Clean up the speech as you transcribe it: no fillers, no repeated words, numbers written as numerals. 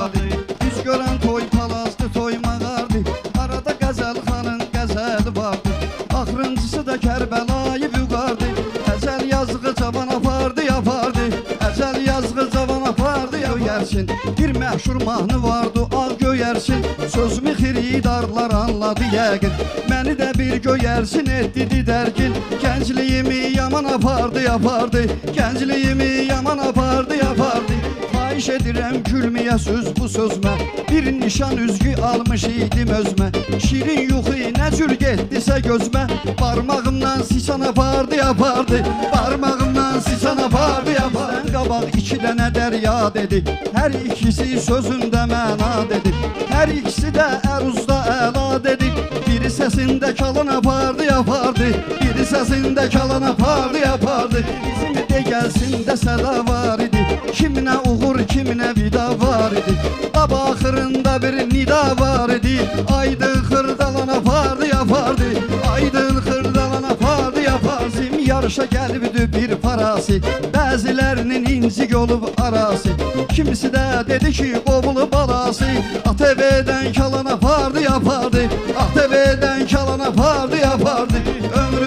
yapardı. Üz görən toy palazdı, toy mağardı. Arada Qəzəlxanın qəzəli vardı. Axırıncısı da Kərbəlayı vüqardı. Əcəl yazığı cavan apardı, yapardı. Əcəl yazığı cavan apardı, göyərsin. Bir məşhur mahnı vardı, ağ göyərsin. Sözümü xiridarlar anladı yəqin. Məni də bir göyərsin etdi didərgin. Gəncliyimi yaman apardı, yapardı. Gəncliyimi yaman apardı, yapardı. Xahiş edirəm gülməyə söz bu sözmə. Bir nişan üzgü almış idim özmə. Şirin yuxu nə cür getdisə gözmə. Barmağımdan siçan apardı, yapardı. Barmağımdan siçan apardı, yapardı. Sən qabaq iki dənə dərya dedi. Hər ikisi sözündə məna dedi. Hər ikisi də əruzda əla dedi. Biri səsində kalan apardı, yapardı. Biri səsində kalan apardı, yapardı. Bizim de gəlsin də səda var idi. Kiminə uğur, kiminə vida var idi. Dab axırında bir nida var idi. Aydın xırdalan apardı, yapardı. Aydın xırdalan apardı, yapardı. Bizim yarışa gəlibdi bir parası. Bəzilərinin incik olub arası. Kimisi də dedi ki qovulub balası. ATV-dən kalan apardı, yapardı. ATV-dən kalan apardı, yapardı.